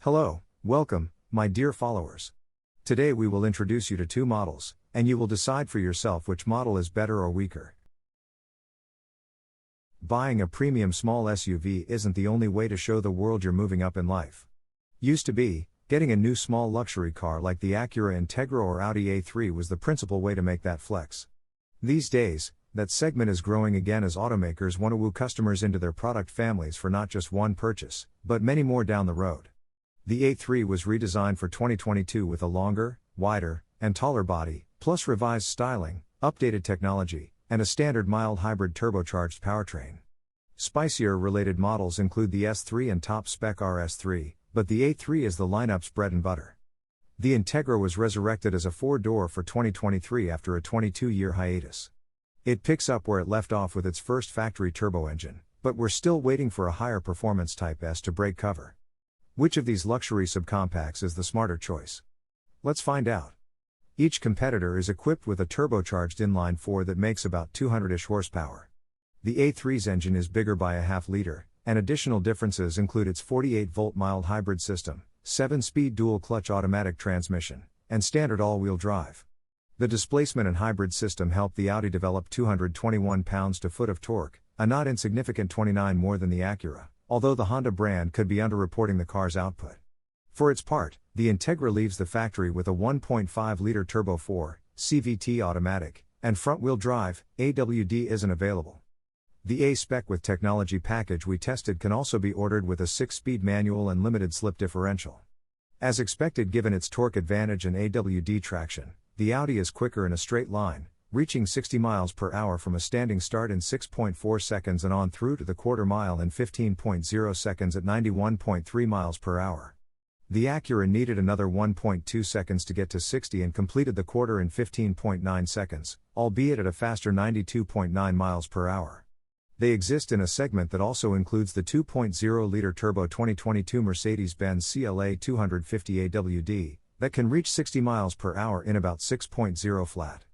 Hello, welcome, my dear followers. Today we will introduce you to two models, and you will decide for yourself which model is better or weaker. Buying a premium small SUV isn't the only way to show the world you're moving up in life. Used to be, getting a new small luxury car like the Acura Integra or Audi A3 was the principal way to make that flex. These days, that segment is growing again as automakers want to woo customers into their product families for not just one purchase, but many more down the road. The A3 was redesigned for 2022 with a longer, wider, and taller body, plus revised styling, updated technology, and a standard mild hybrid turbocharged powertrain. Spicier related models include the S3 and top-spec RS3, but the A3 is the lineup's bread and butter. The Integra was resurrected as a four-door for 2023 after a 22-year hiatus. It picks up where it left off with its first factory turbo engine, but we're still waiting for a higher performance Type S to break cover. Which of these luxury subcompacts is the smarter choice? Let's find out. Each competitor is equipped with a turbocharged inline-4 that makes about 200-ish horsepower. The A3's engine is bigger by a half-liter, and additional differences include its 48-volt mild hybrid system, 7-speed dual-clutch automatic transmission, and standard all-wheel drive. The displacement and hybrid system helped the Audi develop 221 pounds-to-foot of torque, a not insignificant 29 more than the Acura, although the Honda brand could be underreporting the car's output. For its part, the Integra leaves the factory with a 1.5-liter turbo 4 CVT automatic, and front-wheel drive, AWD isn't available. The A-spec with technology package we tested can also be ordered with a 6-speed manual and limited slip differential. As expected given its torque advantage and AWD traction, the Audi is quicker in a straight line, reaching 60 miles per hour from a standing start in 6.4 seconds and on through to the quarter mile in 15.0 seconds at 91.3 miles per hour. The Acura needed another 1.2 seconds to get to 60 and completed the quarter in 15.9 seconds, albeit at a faster 92.9 miles per hour. They exist in a segment that also includes the 2.0-liter turbo 2022 Mercedes-Benz CLA 250 AWD, that can reach 60 miles per hour in about 6.0 flat.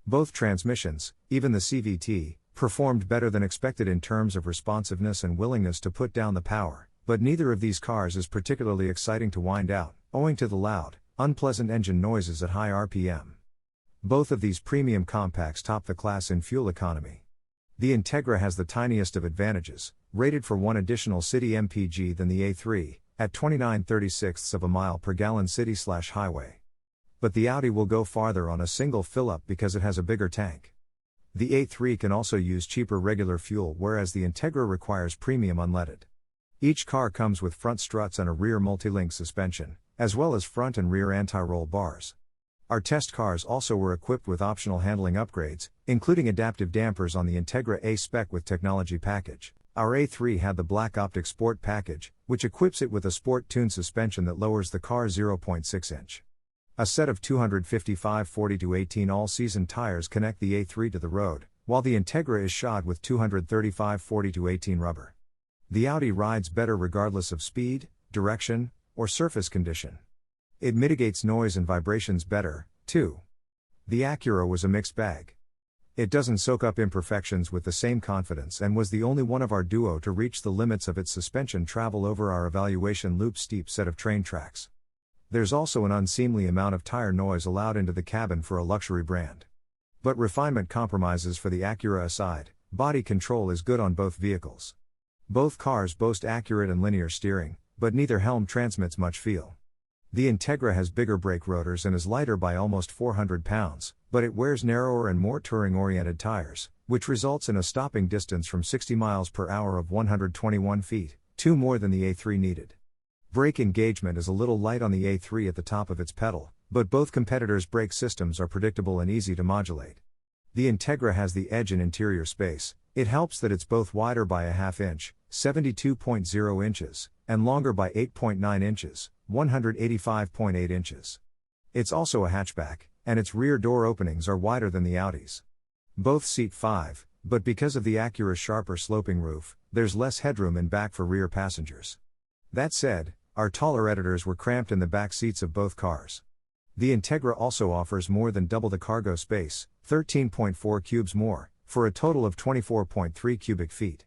Both transmissions, even the CVT, performed better than expected in terms of responsiveness and willingness to put down the power, but neither of these cars is particularly exciting to wind out, owing to the loud, unpleasant engine noises at high RPM. Both of these premium compacts top the class in fuel economy. The Integra has the tiniest of advantages, rated for one additional city MPG than the A3, at 29/36ths of a mile per gallon city/highway. But the Audi will go farther on a single fill-up because it has a bigger tank. The A3 can also use cheaper regular fuel whereas the Integra requires premium unleaded. Each car comes with front struts and a rear multi-link suspension, as well as front and rear anti-roll bars. Our test cars also were equipped with optional handling upgrades, including adaptive dampers on the Integra A-spec with technology package. Our A3 had the Black Optic Sport package, which equips it with a sport-tuned suspension that lowers the car's 0.6-inch. A set of 255 40-18 all-season tires connect the A3 to the road, while the Integra is shod with 235 40-18 rubber. The Audi rides better regardless of speed, direction, or surface condition. It mitigates noise and vibrations better, too. The Acura was a mixed bag. It doesn't soak up imperfections with the same confidence and was the only one of our duo to reach the limits of its suspension travel over our evaluation loop steep set of train tracks. There's also an unseemly amount of tire noise allowed into the cabin for a luxury brand. But refinement compromises for the Acura aside, body control is good on both vehicles. Both cars boast accurate and linear steering, but neither helm transmits much feel. The Integra has bigger brake rotors and is lighter by almost 400 pounds, but it wears narrower and more touring-oriented tires, which results in a stopping distance from 60 miles per hour of 121 feet, 2 more than the A3 needed. Brake engagement is a little light on the A3 at the top of its pedal, but both competitors' brake systems are predictable and easy to modulate. The Integra has the edge in interior space. It helps that it's both wider by a half-inch, 72.0 inches, and longer by 8.9 inches, 185.8 inches. It's also a hatchback, and its rear door openings are wider than the Audi's. Both seat 5, but because of the Acura's sharper sloping roof, there's less headroom in back for rear passengers. That said, our taller editors were cramped in the back seats of both cars. The Integra also offers more than double the cargo space, 13.4 cubes more, for a total of 24.3 cubic feet.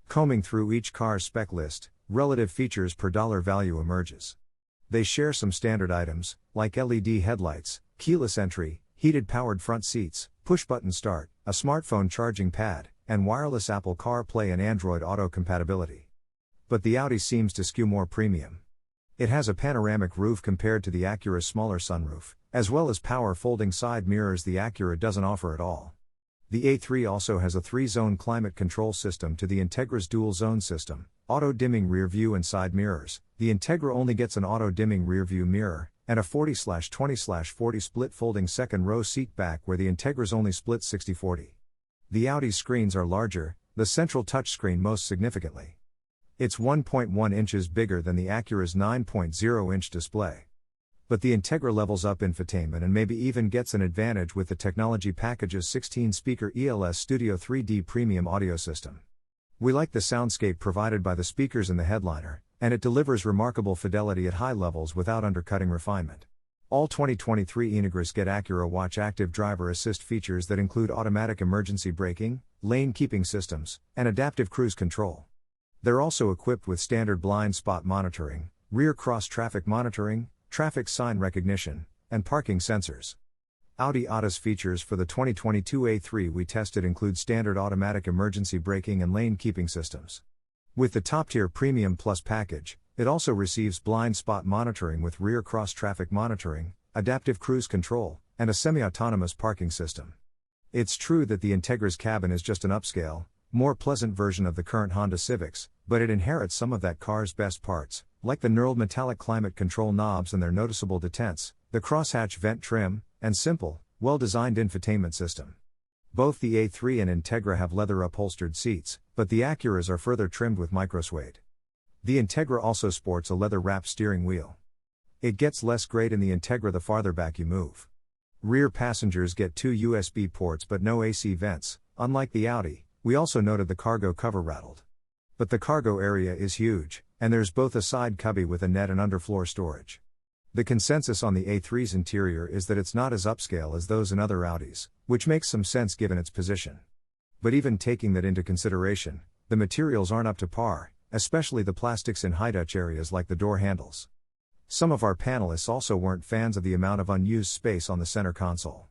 Combing through each car's spec list, relative features per dollar value emerges. They share some standard items, like LED headlights, keyless entry, heated powered front seats, push-button start, a smartphone charging pad, and wireless Apple CarPlay and Android Auto compatibility. But the Audi seems to skew more premium. It has a panoramic roof compared to the Acura's smaller sunroof, as well as power folding side mirrors the Acura doesn't offer at all. The A3 also has a 3-zone climate control system to the Integra's dual-zone system, auto-dimming rear-view and side mirrors. The Integra only gets an auto-dimming rear-view mirror, and a 40/20/40 split folding second-row seat back where the Integra's only split 60/40. The Audi's screens are larger, the central touchscreen most significantly. It's 1.1 inches bigger than the Acura's 9.0-inch display. But the Integra levels up infotainment and maybe even gets an advantage with the technology package's 16-speaker ELS Studio 3D premium audio system. We like the soundscape provided by the speakers in the headliner, and it delivers remarkable fidelity at high levels without undercutting refinement. All 2023 Integras get Acura Watch active driver assist features that include automatic emergency braking, lane keeping systems, and adaptive cruise control. They're also equipped with standard blind spot monitoring, rear cross traffic monitoring, traffic sign recognition, and parking sensors. Audi ADAS features for the 2022 A3 we tested include standard automatic emergency braking and lane keeping systems. With the top-tier Premium Plus package, it also receives blind spot monitoring with rear cross traffic monitoring, adaptive cruise control, and a semi-autonomous parking system. It's true that the Integra's cabin is just an upscale, more pleasant version of the current Honda Civics, but it inherits some of that car's best parts, like the knurled metallic climate control knobs and their noticeable detents, the crosshatch vent trim, and simple, well-designed infotainment system. Both the A3 and Integra have leather-upholstered seats, but the Acuras are further trimmed with microsuede. The Integra also sports a leather-wrapped steering wheel. It gets less great in the Integra the farther back you move. Rear passengers get 2 USB ports but no AC vents. Unlike the Audi, we also noted the cargo cover rattled. But the cargo area is huge, and there's both a side cubby with a net and underfloor storage. The consensus on the A3's interior is that it's not as upscale as those in other Audis, which makes some sense given its position. But even taking that into consideration, the materials aren't up to par, especially the plastics in high-touch areas like the door handles. Some of our panelists also weren't fans of the amount of unused space on the center console.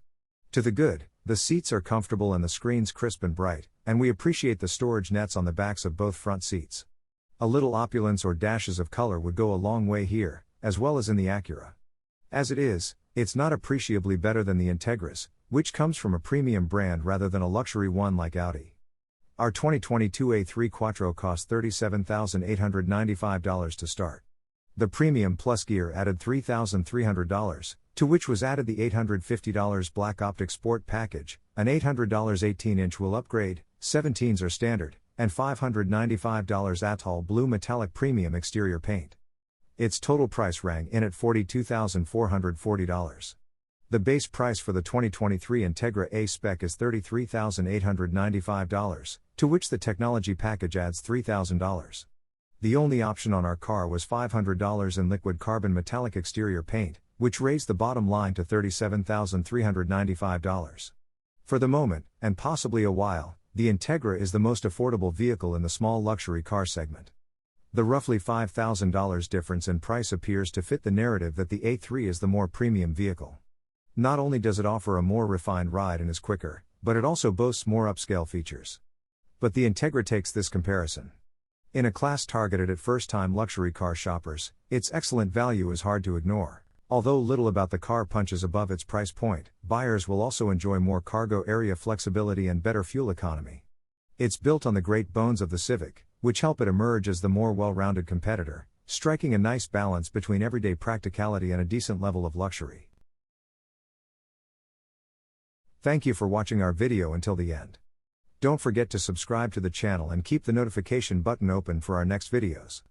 To the good, the seats are comfortable and the screens crisp and bright, and we appreciate the storage nets on the backs of both front seats. A little opulence or dashes of color would go a long way here, as well as in the Acura. As it is, it's not appreciably better than the Integras, which comes from a premium brand rather than a luxury one like Audi. Our 2022 A3 Quattro cost $37,895 to start. The Premium Plus gear added $3,300, to which was added the $850 Black Optic Sport package, an $800 18-inch wheel upgrade, 17s are standard, and $595 Atoll Blue Metallic Premium exterior paint. Its total price rang in at $42,440. The base price for the 2023 Integra a-spec is $33,895, to which the technology package adds $3,000. The only option on our car was $500 in liquid carbon metallic exterior paint, which raised the bottom line to $37,395. For the moment, and possibly a while, the Integra is the most affordable vehicle in the small luxury car segment. The roughly $5,000 difference in price appears to fit the narrative that the A3 is the more premium vehicle. Not only does it offer a more refined ride and is quicker, but it also boasts more upscale features. But the Integra takes this comparison. In a class targeted at first-time luxury car shoppers, its excellent value is hard to ignore. Although little about the car punches above its price point, buyers will also enjoy more cargo area flexibility and better fuel economy. It's built on the great bones of the Civic, which help it emerge as the more well-rounded competitor, striking a nice balance between everyday practicality and a decent level of luxury. Thank you for watching our video until the end. Don't forget to subscribe to the channel and keep the notification button open for our next videos.